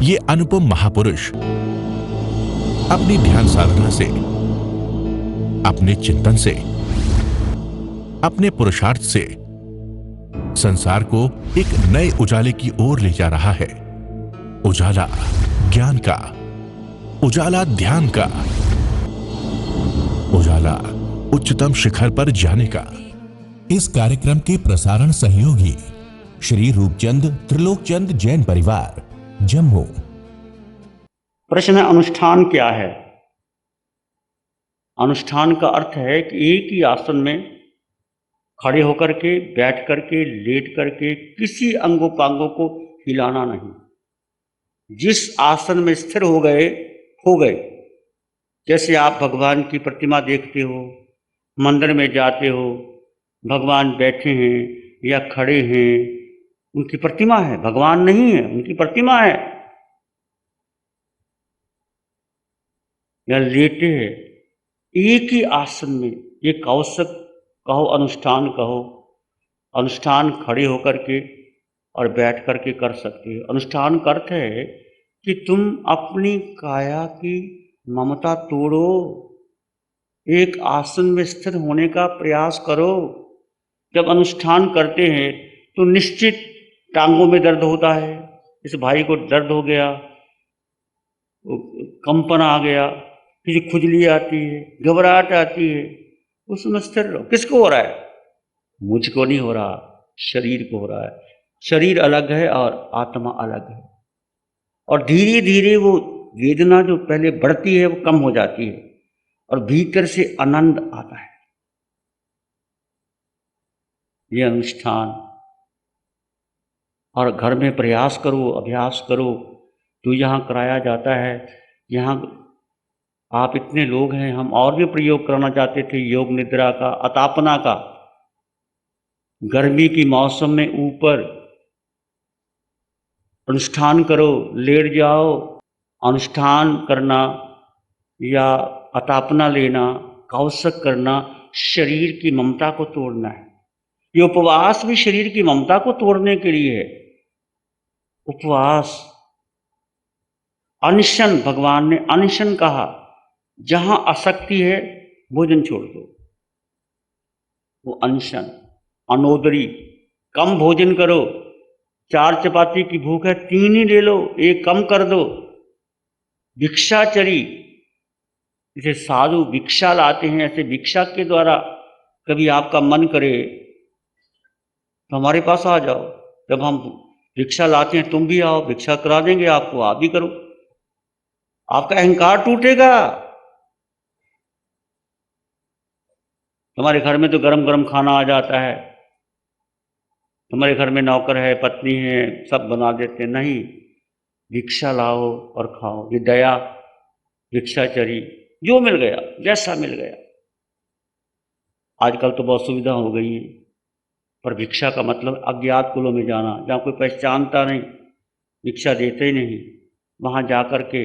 ये अनुपम महापुरुष अपनी ध्यान साधना से, अपने चिंतन से, अपने पुरुषार्थ से संसार को एक नए उजाले की ओर ले जा रहा है। उजाला ज्ञान का, उजाला ध्यान का, उजाला उच्चतम शिखर पर जाने का। इस कार्यक्रम के प्रसारण सहयोगी श्री रूपचंद त्रिलोकचंद जैन परिवार, जम्मू। प्रश्न है, अनुष्ठान क्या है? अनुष्ठान का अर्थ है कि एक ही आसन में खड़े होकर के, बैठ करके, लेट करके किसी अंगोपांगों को हिलाना नहीं। जिस आसन में स्थिर हो गए। जैसे आप भगवान की प्रतिमा देखते हो, मंदिर में जाते हो, भगवान बैठे हैं या खड़े हैं, उनकी प्रतिमा है, भगवान नहीं है, उनकी प्रतिमा है। या लेटे हैं, एक ही आसन में, ये कौशक कहो, अनुष्ठान कहो। अनुष्ठान खड़े होकर के और बैठ करके कर सकते हो। अनुष्ठान का अर्थ है कि तुम अपनी काया की ममता तोड़ो, एक आसन में स्थिर होने का प्रयास करो। जब अनुष्ठान करते हैं तो निश्चित टांगों में दर्द होता है। इस भाई को दर्द हो गया, कंपन आ गया, किसी खुजली आती है, घबराहट आती है, उसमें स्थिर रहो। किसको हो रहा है? मुझको नहीं हो रहा, शरीर को हो रहा है। शरीर अलग है और आत्मा अलग है। और धीरे धीरे वो वेदना जो पहले बढ़ती है वो कम हो जाती है और भीतर से आनंद आता है। ये अनुष्ठान। और घर में प्रयास करो, अभ्यास करो। तो यहाँ कराया जाता है। यहाँ आप इतने लोग हैं, हम और भी प्रयोग करना चाहते थे, योग निद्रा का, अतापना का। गर्मी की मौसम में ऊपर अनुष्ठान करो, लेट जाओ। अनुष्ठान करना या अतापना लेना, कौशक करना, शरीर की ममता को तोड़ना है। ये उपवास भी शरीर की ममता को तोड़ने के लिए है। उपवास, अनशन, भगवान ने अनशन कहा। जहां आसक्ति है भोजन छोड़ दो, वो अनशन। अनोदरी, कम भोजन करो। 4 चपाती की भूख है, 3 ही ले लो, 1 कम कर दो। भिक्षाचरी, जैसे साधु भिक्षा लाते हैं, ऐसे भिक्षा के द्वारा कभी आपका मन करे तो हमारे पास आ जाओ। जब हम भिक्षा लाते हैं तुम भी आओ, भिक्षा करा देंगे आपको, आप भी करो। आपका अहंकार टूटेगा। तुम्हारे घर में तो गरम गरम खाना आ जाता है, तुम्हारे घर में नौकर है, पत्नी है, सब बना देते। नहीं, भिक्षा लाओ और खाओ। ये दया, भिक्षाचरी, जो मिल गया, जैसा मिल गया। आजकल तो बहुत सुविधा हो गई है, पर भिक्षा का मतलब अज्ञात कुलों में जाना, जहाँ कोई पहचानता नहीं, भिक्षा देते ही नहीं। वहाँ जा कर के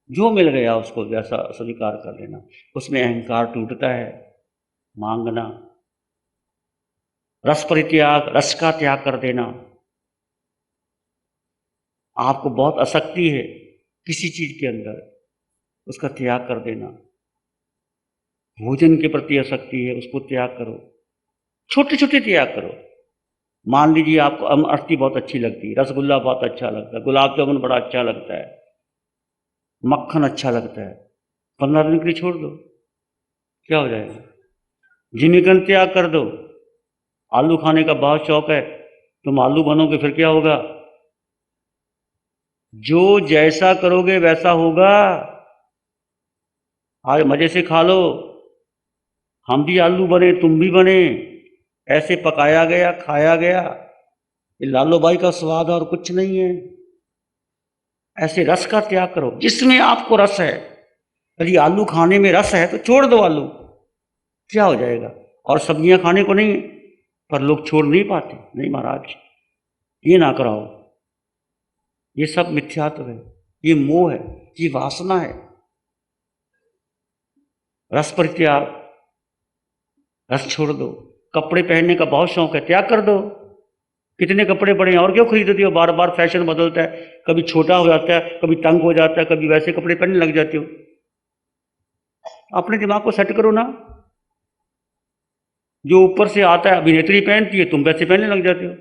जो मिल गया उसको जैसा स्वीकार कर लेना। उसमें अहंकार टूटता है। मांगना, रस परित्याग, रस का त्याग कर देना। आपको बहुत आसक्ति है किसी चीज के अंदर, उसका त्याग कर देना। भोजन के प्रति आसक्ति है, उसको त्याग करो। छोटे छोटे त्याग करो। मान लीजिए आपको अमरती बहुत अच्छी लगती है, रसगुल्ला बहुत अच्छा लगता है, गुलाब जामुन बड़ा अच्छा लगता है, मक्खन अच्छा लगता है, 15 दिन के लिए छोड़ दो, क्या हो जाएगा? जिमिकन त्याग कर दो। आलू खाने का बहुत शौक है, तुम आलू बनोगे फिर क्या होगा? जो जैसा करोगे वैसा होगा। आज मजे से खा लो। हम भी आलू बने, तुम भी बने, ऐसे पकाया गया, खाया गया। ये लालो बाई का स्वाद और कुछ नहीं है। ऐसे रस का त्याग करो जिसमें आपको रस है। यदि आलू खाने में रस है तो छोड़ दो आलू, क्या हो जाएगा? और सब्जियां खाने को नहीं है, पर लोग छोड़ नहीं पाते। नहीं महाराज, ये ना कराओ। ये सब मिथ्यात्व है, ये मोह है, ये वासना है। रस परित्याग, रस छोड़ दो। कपड़े पहनने का बहुत शौक है, त्याग कर दो। कितने कपड़े पड़े हैं और क्यों खरीदते हो? बार बार फैशन बदलता है, कभी छोटा हो जाता है, कभी तंग हो जाता है, कभी वैसे कपड़े पहनने लग जाते हो। अपने दिमाग को सेट करो ना। जो ऊपर से आता है अभिनेत्री पहनती है, तुम वैसे पहनने लग जाते हो।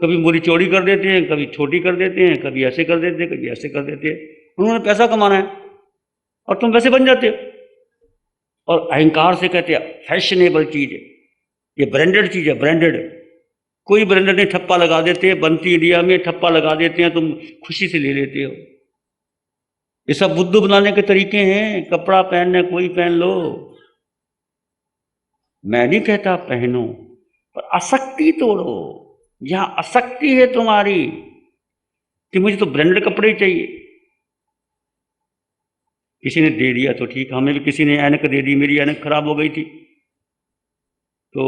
कभी मोरी चौड़ी कर देते हैं, कभी छोटी कर देते हैं, कभी ऐसे कर देते हैं, कभी ऐसे कर देते हैं। उन्होंने पैसा कमाना है और तुम वैसे बन जाते हो। और अहंकार से कहते हैं फैशनेबल चीज है, ये ब्रांडेड चीज है, ब्रांडेड। कोई ब्रांडेड नहीं, ठप्पा लगा देते हैं, बनती इंडिया में, ठप्पा लगा देते हैं, तुम खुशी से ले लेते हो। ये सब बुद्धू बनाने के तरीके हैं। कपड़ा पहनने कोई पहन लो, मैं नहीं कहता पहनो, पर आसक्ति तोड़ो। जहां आसक्ति है तुम्हारी कि मुझे तो ब्रांडेड कपड़े ही चाहिए, किसी ने दे दिया तो ठीक। हमें भी किसी ने ऐनक दे दी, मेरी ऐनक खराब हो गई थी तो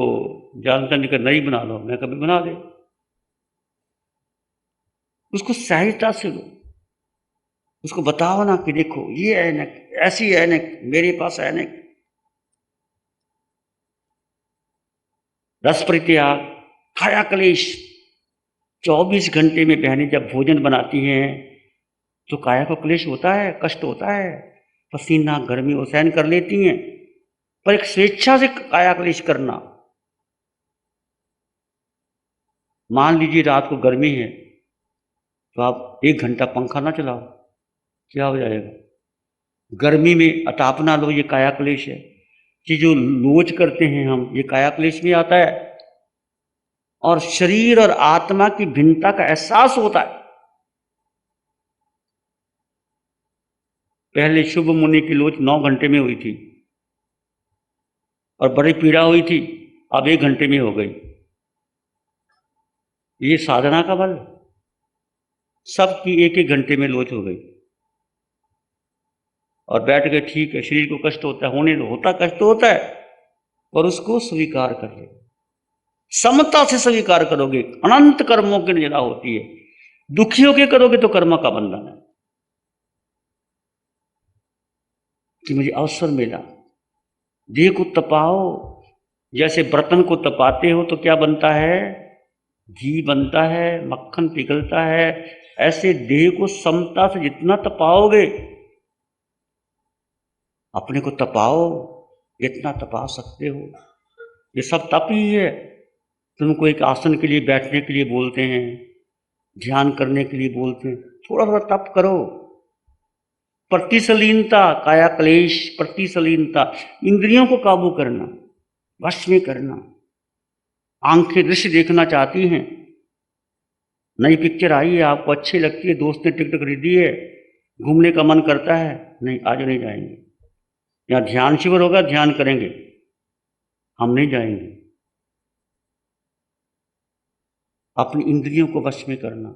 जानता नहीं, नई बना लो। मैं कभी बना दे, उसको सहजता से लो। उसको बताओ ना कि देखो ये ऐनक, ऐसी ऐनक मेरे पास ऐनक। रस परित्याग, काया क्लेश। 24 घंटे में बहनें जब भोजन बनाती हैं तो काया को क्लेश होता है, कष्ट होता है, पसीना गर्मी वो सहन कर लेती हैं, पर एक स्वेच्छा से काया क्लेश करना। मान लीजिए रात को गर्मी है तो आप 1 घंटा पंखा ना चलाओ, क्या हो जाएगा? गर्मी में अतापना लो, ये काया क्लेश है। कि जो लोच करते हैं हम, ये काया क्लेश में आता है। और शरीर और आत्मा की भिन्नता का एहसास होता है। पहले शुभ मुनि की लोच 9 घंटे में हुई थी और बड़ी पीड़ा हुई थी, अब 1 घंटे में हो गई। ये साधना का बल। सबकी 1-1 घंटे में लोच हो गई और बैठ गए। ठीक है, शरीर को कष्ट होता है, होने दो, होता कष्ट होता है, पर उसको स्वीकार कर ले। समता से स्वीकार करोगे, अनंत कर्मों की निजरा होती है। दुखी होकर करोगे तो कर्म का बंधन है। कि मुझे अवसर मिला, देह को तपाओ। जैसे बर्तन को तपाते हो तो क्या बनता है? घी बनता है, मक्खन पिघलता है। ऐसे देह को समता से जितना तपाओगे, अपने को तपाओ जितना तपा सकते हो। ये सब तप ही है। तुमको एक आसन के लिए, बैठने के लिए बोलते हैं, ध्यान करने के लिए बोलते हैं, थोड़ा थोड़ा तप करो। प्रतिसलीनता, काया क्लेश, प्रतिसलीनता, इंद्रियों को काबू करना, वश में करना। आंखें दृश्य देखना चाहती हैं, नई पिक्चर आई है, आपको अच्छी लगती है, दोस्त ने टिकट खरीदी है, घूमने का मन करता है, नहीं आज नहीं जाएंगे। यहाँ ध्यान शिविर होगा, ध्यान करेंगे, हम नहीं जाएंगे। अपनी इंद्रियों को वश में करना।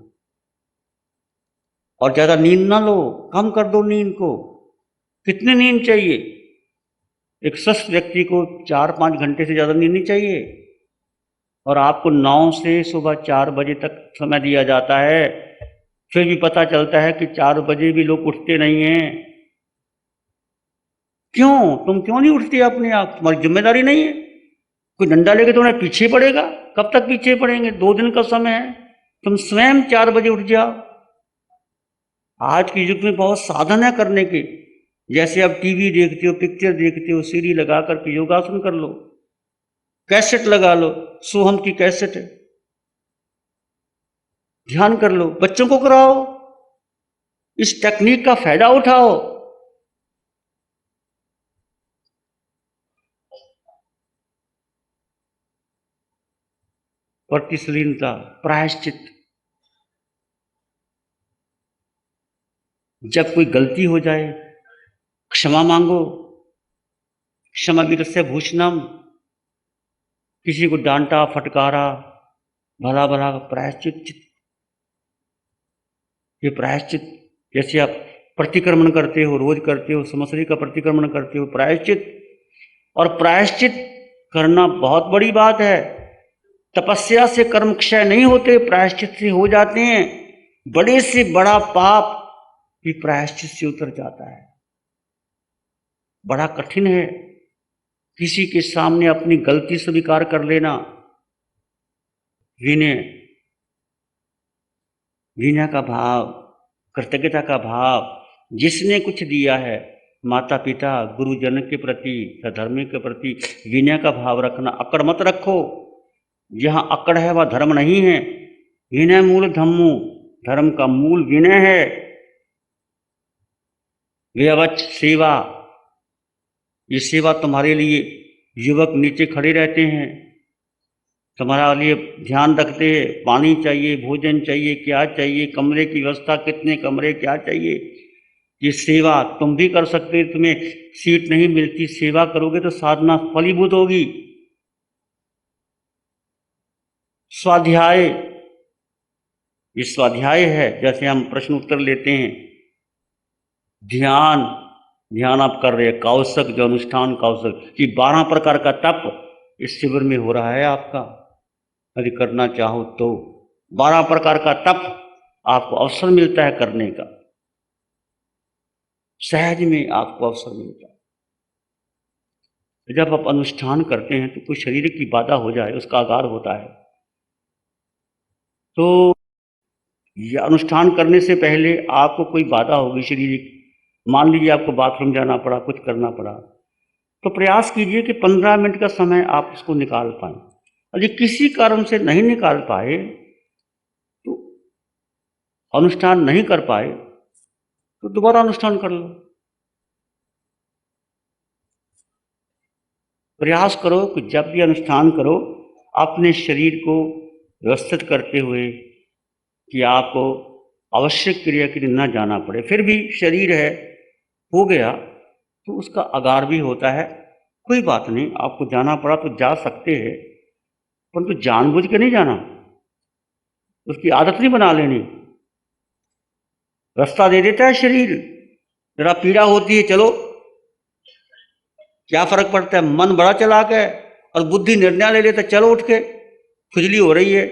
और ज्यादा नींद ना लो, कम कर दो नींद को। कितनी नींद चाहिए? एक स्वस्थ व्यक्ति को 4-5 घंटे से ज्यादा नींद नहीं चाहिए। और आपको 9 से सुबह 4 बजे तक समय दिया जाता है, फिर भी पता चलता है कि 4 बजे भी लोग उठते नहीं हैं। क्यों? तुम क्यों नहीं उठते अपने आप? तुम्हारी जिम्मेदारी नहीं है? कोई डंडा लेके तुम्हारे पीछे पड़ेगा? कब तक पीछे पड़ेंगे? 2 दिन का समय है, तुम स्वयं 4 बजे उठ जाओ। आज के युग में बहुत साधन है करने के। जैसे अब टीवी देखते हो, पिक्चर देखते हो, सीढ़ी लगा करके योगासन कर लो, कैसेट लगा लो, सोहम की कैसेट है, ध्यान कर लो, बच्चों को कराओ, इस टेक्निक का फायदा उठाओ। प्रतिशीलता, प्रायश्चित। जब कोई गलती हो जाए, क्षमा मांगो। क्षमा वीरस्य भूषणम। किसी को डांटा, फटकारा, भला भला प्रायश्चित। ये प्रायश्चित, जैसे आप प्रतिक्रमण करते हो, रोज करते हो, समसरी का प्रतिक्रमण करते हो, प्रायश्चित। और प्रायश्चित करना बहुत बड़ी बात है। तपस्या से कर्म क्षय नहीं होते, प्रायश्चित से हो जाते हैं। बड़े से बड़ा पाप भी प्रायश्चित से उतर जाता है। बड़ा कठिन है किसी के सामने अपनी गलती स्वीकार कर लेना। विनय, विनय का भाव, कृतज्ञता का भाव, जिसने कुछ दिया है, माता पिता गुरुजन के प्रति, सधर्मी के प्रति विनय का भाव रखना। अकड़ मत रखो, जहाँ अकड़ है वह धर्म नहीं है। विनय मूल धम्मो, धर्म का मूल विनय है। व्यवच सेवा, ये सेवा तुम्हारे लिए, युवक नीचे खड़े रहते हैं, तुम्हारा लिए ध्यान रखते हैं, पानी चाहिए, भोजन चाहिए, क्या चाहिए, कमरे की व्यवस्था, कितने कमरे, क्या चाहिए। ये सेवा तुम भी कर सकते, तुम्हें सीट नहीं मिलती, सेवा करोगे तो साधना फलीभूत होगी। स्वाध्याय, ये स्वाध्याय है, जैसे हम प्रश्न उत्तर लेते हैं। ध्यान, ध्यान आप कर रहे हैं, कौशक, जो अनुष्ठान कौशक, कि 12 प्रकार का तप इस शिविर में हो रहा है आपका, यदि करना चाहो तो 12 प्रकार का तप आपको अवसर मिलता है करने का, सहज में आपको अवसर मिलता है। जब आप अनुष्ठान करते हैं तो कोई शरीर की बाधा हो जाए, उसका आगार होता है। तो ये अनुष्ठान करने से पहले आपको कोई बाधा होगी शारीरिक, मान लीजिए आपको बाथरूम जाना पड़ा, कुछ करना पड़ा, तो प्रयास कीजिए कि 15 मिनट का समय आप उसको निकाल पाएं। और यदि किसी कारण से नहीं निकाल पाए, तो अनुष्ठान नहीं कर पाए, तो दोबारा अनुष्ठान कर लो। प्रयास करो कि जब भी अनुष्ठान करो, अपने शरीर को व्यवस्थित करते हुए, कि आपको आवश्यक क्रिया के लिए न जाना पड़े। फिर भी शरीर है, हो गया तो उसका आगार भी होता है, कोई बात नहीं, आपको जाना पड़ा तो जा सकते हैं, परंतु जानबूझ के नहीं जाना, उसकी आदत नहीं बना लेनी। रास्ता दे देता है शरीर, जरा पीड़ा होती है, चलो, क्या फर्क पड़ता है, मन बड़ा चालाक है और बुद्धि निर्णय ले लेता, चलो उठ के, खुजली हो रही है।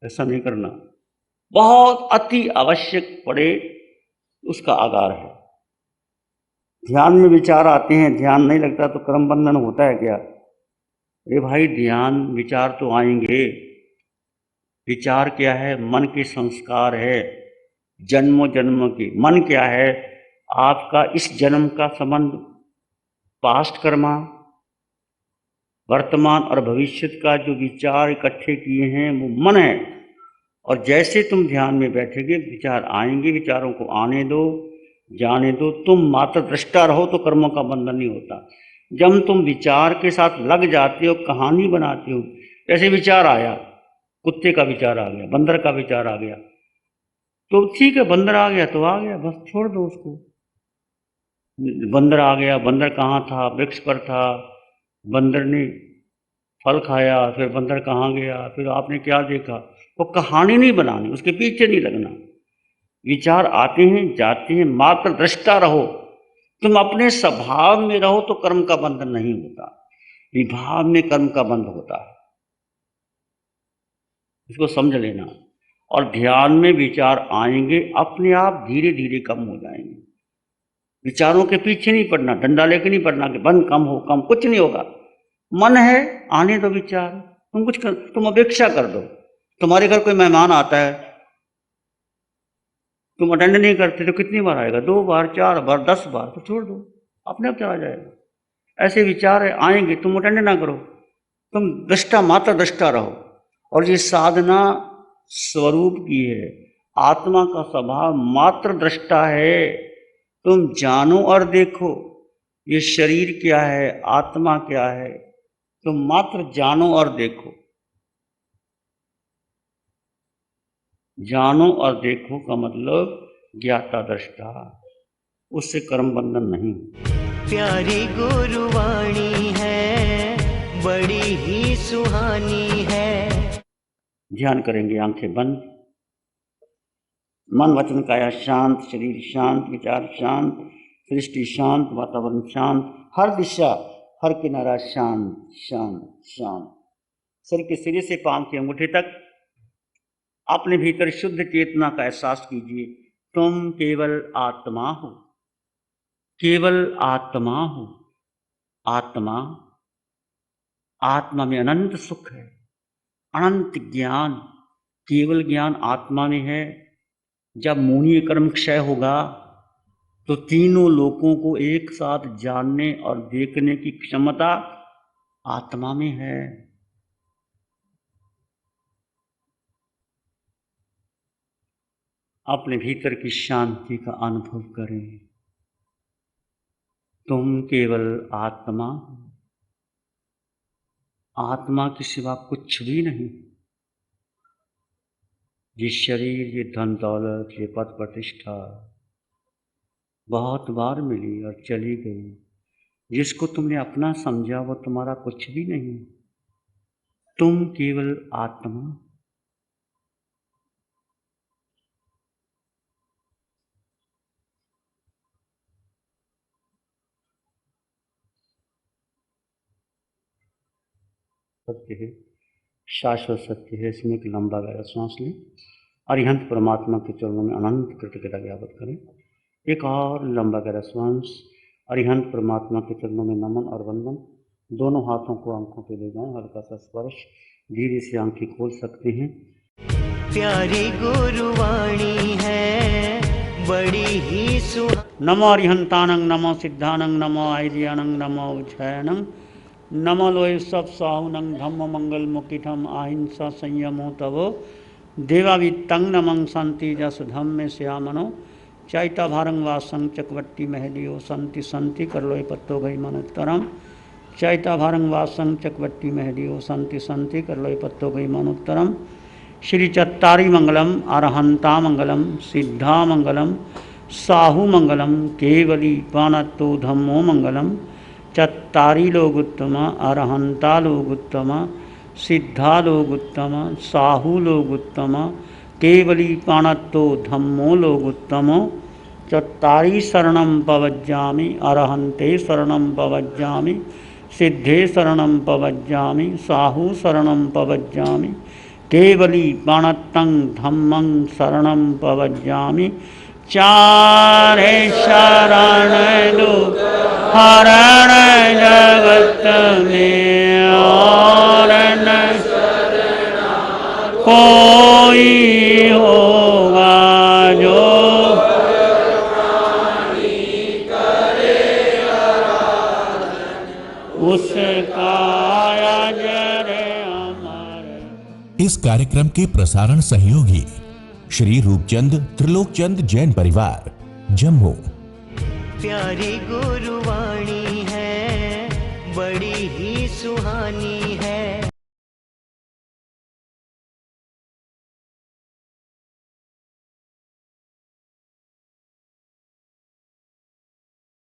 ऐसा नहीं करना, बहुत अति आवश्यक पड़े उसका आगार है। ध्यान में विचार आते हैं, ध्यान नहीं लगता तो कर्म बंधन होता है क्या? अरे भाई, ध्यान विचार तो आएंगे। विचार क्या है? मन के संस्कार है, जन्मों जन्मों की। मन क्या है? आपका इस जन्म का संबंध पास्ट कर्मा, वर्तमान और भविष्य का जो विचार इकट्ठे किए हैं वो मन है। और जैसे तुम ध्यान में बैठेगे, विचार आएंगे, विचारों को आने दो, जाने दो। तुम मात्र दृष्टा रहो तो कर्मों का बंधन नहीं होता। जब तुम विचार के साथ लग जाते हो, कहानी बनाते हो, जैसे विचार आया, कुत्ते का विचार आ गया, बंदर का विचार आ गया, तो ठीक है, बंदर आ गया तो आ गया, बस छोड़ दो उसको। बंदर आ गया, बंदर कहाँ था? वृक्ष पर था, बंदर ने फल खाया, फिर बंदर कहाँ गया, फिर आपने क्या देखा, वो कहानी नहीं बनानी, उसके पीछे नहीं लगना। विचार आते हैं, जाते हैं, मात्र दृष्टा रहो। तुम अपने स्वभाव में रहो तो कर्म का बंधन नहीं होता, विभाव में कर्म का बंध होता है। इसको समझ लेना। और ध्यान में विचार आएंगे, अपने आप धीरे धीरे कम हो जाएंगे। विचारों के पीछे नहीं पड़ना, डंडा लेके नहीं पड़ना कि बंद, कम हो, कम, कुछ नहीं होगा। मन है, आने दो विचार, तुम अपेक्षा कर दो। तुम्हारे घर कोई मेहमान आता है, तुम अटेंड नहीं करते तो कितनी बार आएगा? 2 बार, 4 बार, 10 बार, तो छोड़ दो, अपने आप चला जाएगा। ऐसे विचार आएंगे, तुम अटेंड ना करो, तुम दृष्टा, मात्र दृष्टा रहो। और ये साधना स्वरूप की है, आत्मा का स्वभाव मात्र दृष्टा है। तुम जानो और देखो, ये शरीर क्या है, आत्मा क्या है, तुम मात्र जानो और देखो। जानो और देखो का मतलब ज्ञाता दृष्टा, उससे कर्म बंधन नहीं। प्यारी गुरुवाणी है, बड़ी ही सुहानी है। ध्यान करेंगे, आंखें बंद, मन वचन काया शांत, शरीर शांत, विचार शांत, सृष्टि शांत, वातावरण शांत, हर दिशा, हर किनारा शांत शांत शांत। सिर के सिरे से पांव के अंगूठे तक अपने भीतर शुद्ध चेतना का एहसास कीजिए। तुम केवल आत्मा हो, केवल आत्मा हो। आत्मा, आत्मा में अनंत सुख है, अनंत ज्ञान, केवल ज्ञान आत्मा में है। जब मूनीय कर्म क्षय होगा तो तीनों लोकों को एक साथ जानने और देखने की क्षमता आत्मा में है। अपने भीतर की शांति का अनुभव करें। तुम केवल आत्मा, आत्मा के सिवा कुछ भी नहीं। ये शरीर, ये धन दौलत, ये पद प्रतिष्ठा बहुत बार मिली और चली गई। जिसको तुमने अपना समझा वो तुम्हारा कुछ भी नहीं। तुम केवल आत्मा। सत्य है, शाश्वत सत्य है। इसमें एक लंबा गहरा सांस लें। अरिहंत परमात्मा के चरणों में अनंत कृतज्ञता ज्ञापन करें। एक और लंबा गहरा सांस। अरिहंत परमात्मा के चरणों में नमन और वंदन। दोनों हाथों को आंखों पे ले जाएं, हल्का सा स्पर्श। धीरे से आंखें खोल सकते हैं। प्यारी गुरुवाणी है, बड़ी ही नमो अरिहंतानंग, नमो सिद्धानंग, नमो आर्यानंग, नमो उज्जयनंग, नमो लोय सब साहुनंग, धम्म मंगल मुकिठम अहिंसा संयमो तवो देवावित्तं नमं संति जस धम्मे श्यामनो चैता भारंग वासं चकवट्टी महलियो संति संति करलोय पत्तो गई मनुत्तरम चैता भारंग वासं चकवट्टी महलियो संति संति करलोय पत्तो गई मनुत्तरम। श्री चत्तारी मंगलम, अरहंता मंगलम, सिद्धा मंगलम, साहु मंगलम, केवली पाणत्तो धम्मो मंगलम। चत्तारी लोग उत्तम, अरहंता लोग उत्तम, सिद्धा लोग उत्तम, साहु लोग उत्तम, केवली पाणत्तो धम्मो लोग उत्तम। चत्तारी शरणं पवज्जामि, अरहंते शरणं पवज्जामि, सिद्धे शरणं पवज्जामि, साहु शरणं पवज्जामि, केवली पाणत्तं धम्मं शरणं पवज्जामि। चारे शरण लो हरण जगत में और न कोई होगा जो उसका अजर अमर। इस कार्यक्रम के प्रसारण सहयोगी श्री रूपचंद त्रिलोकचंद जैन परिवार, जम्मू। प्यारी गुरुवाणी है, बड़ी ही सुहानी है।